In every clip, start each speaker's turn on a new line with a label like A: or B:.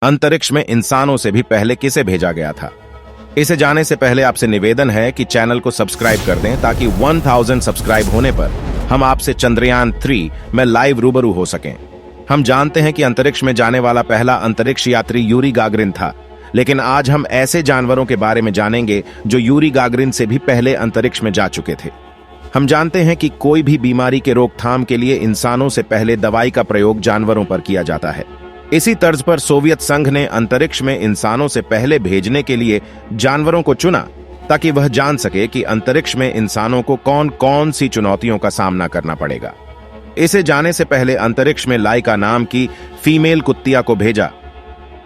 A: अंतरिक्ष में इंसानों से भी पहले किसे भेजा गया था? इसे जाने से पहले आपसे निवेदन है कि चैनल को सब्सक्राइब कर दें ताकि 1000 सब्सक्राइब होने पर हम आपसे चंद्रयान 3 में लाइव रूबरू हो सकें। हम जानते हैं कि अंतरिक्ष में जाने वाला पहला अंतरिक्ष यात्री यूरी गागरिन था, लेकिन आज हम ऐसे जानवरों के बारे में जानेंगे जो यूरी गागरिन से भी पहले अंतरिक्ष में जा चुके थे। हम जानते हैं कि कोई भी बीमारी के रोकथाम के लिए इंसानों से पहले दवाई का प्रयोग जानवरों पर किया जाता है। इसी तर्ज पर सोवियत संघ ने अंतरिक्ष में इंसानों से पहले भेजने के लिए जानवरों को चुना ताकि वह जान सके कि अंतरिक्ष में इंसानों को कौन कौन सी चुनौतियों का सामना करना पड़ेगा। इसे जाने से पहले अंतरिक्ष में लाइका नाम की फीमेल कुत्तिया को भेजा।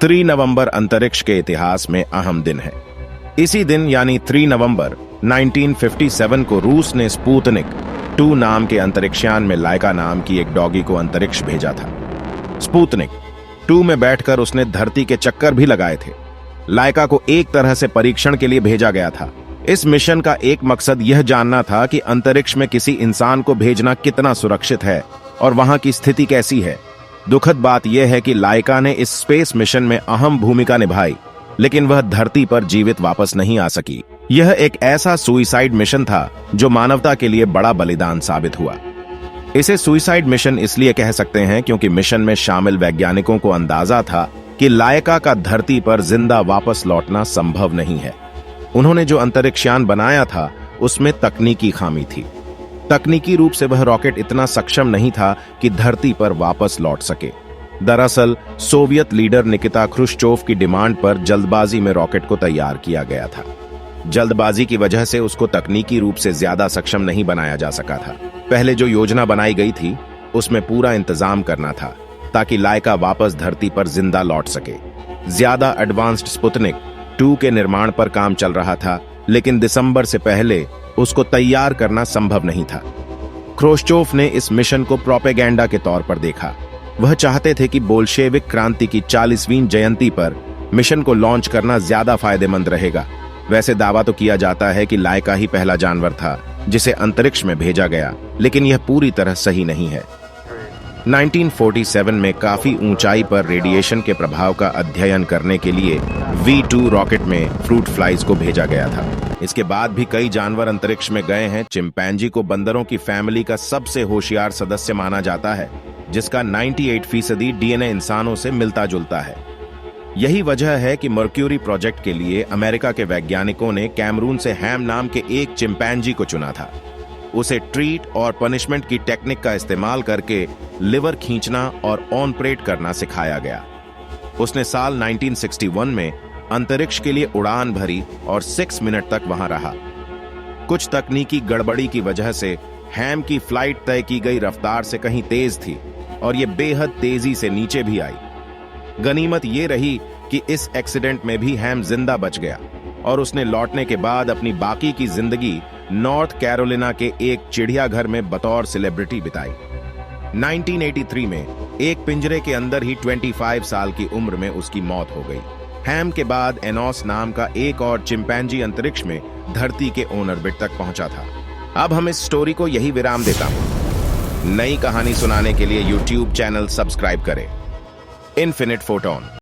A: 3 नवंबर अंतरिक्ष के इतिहास में अहम दिन है। इसी दिन यानी 3 नवंबर 1957 को रूस ने स्पुतनिक 2 नाम के अंतरिक्षयान में लाइका नाम की एक डॉगी को अंतरिक्ष भेजा था। स्पुतनिक 2 में बैठकर उसने धरती के चक्कर भी लगाए थे। लाइका को एक तरह से परीक्षण के लिए भेजा गया था। इस मिशन का एक मकसद यह जानना था कि अंतरिक्ष में किसी इंसान को भेजना कितना सुरक्षित है और वहां की स्थिति कैसी है। दुखद बात यह है कि लाइका ने इस स्पेस मिशन में अहम भूमिका निभाई, लेकिन वह धरती पर जीवित वापस नहीं आ सकी। यह एक ऐसा सुइसाइड मिशन था जो मानवता के लिए बड़ा बलिदान साबित हुआ। इसे सुइसाइड मिशन इसलिए कह सकते हैं क्योंकि मिशन में शामिल वैज्ञानिकों को अंदाजा था कि लाइका का धरती पर जिंदा वापस लौटना संभव नहीं है। उन्होंने जो अंतरिक्षयान बनाया था उसमें तकनीकी खामी थी। तकनीकी रूप से वह रॉकेट इतना सक्षम नहीं था कि धरती पर वापस लौट सके। दरअसल सोवियत लीडर निकिता क्रुश्चोव की डिमांड पर जल्दबाजी में रॉकेट को तैयार किया गया था। जल्दबाजी की वजह से उसको तकनीकी रूप से ज्यादा सक्षम नहीं बनाया जा सका था। पहले जो योजना बनाई गई थी उसमें पूरा इंतजाम करना था ताकि लाइका वापस धरती पर जिंदा लौट सके। ज्यादा एडवांस्ड स्पुतनिक 2 के निर्माण पर काम चल रहा था, लेकिन दिसंबर से पहले उसको तैयार करना संभव नहीं था। क्रुश्चोव ने इस मिशन को प्रोपेगेंडा के तौर पर देखा। वह चाहते थे कि बोल्शेविक क्रांति की 40वीं जयंती पर मिशन को लॉन्च करना ज्यादा फायदेमंद रहेगा। वैसे दावा तो किया जाता है कि लाइका ही पहला जानवर था जिसे अंतरिक्ष में भेजा गया, लेकिन यह पूरी तरह सही नहीं है। 1947 में काफी ऊंचाई पर रेडिएशन के प्रभाव का अध्ययन करने के लिए V2 रॉकेट में फ्रूट फ्लाइज को भेजा गया था। इसके बाद भी कई जानवर अंतरिक्ष में गए हैं। चिंपैंजी को बंदरों की फैमिली का सबसे होशियार सदस्य माना जाता है, जिसका 98% डीएनए इंसानों से मिलता जुलता है। यही वजह है कि मर्क्यूरी प्रोजेक्ट के लिए अमेरिका के वैज्ञानिकों ने कैमरून से हैम नाम के एक चिंपैंजी को चुना था। उसे ट्रीट और पनिशमेंट की टेक्निक का इस्तेमाल करके लिवर खींचना और ऑनपरेट करना सिखाया गया। उसने साल 1961 में अंतरिक्ष के लिए उड़ान भरी और 6 मिनट तक वहां रहा। कुछ तकनीकी गड़बड़ी की वजह से हैम की फ्लाइट तय की गई रफ्तार से कहीं तेज थी और यह बेहद तेजी से नीचे भी आई। गनीमत यह रही कि इस एक्सीडेंट में भी हैम जिंदा बच गया और उसने लौटने के बाद अपनी बाकी की जिंदगी नॉर्थ कैरोलिना के एक चिड़ियाघर में बतौर सेलिब्रिटी बिताई। 1983 में एक पिंजरे के अंदर ही 25 साल की उम्र में उसकी मौत हो गई। हैम के बाद एनोस नाम का एक और चिंपैंजी अंतरिक्ष में धरती के ऑर्बिट तक पहुंचा था। अब हम इस स्टोरी को यही विराम देता हूं। नई कहानी सुनाने के लिए YouTube चैनल सब्सक्राइब करें। Infinite photon.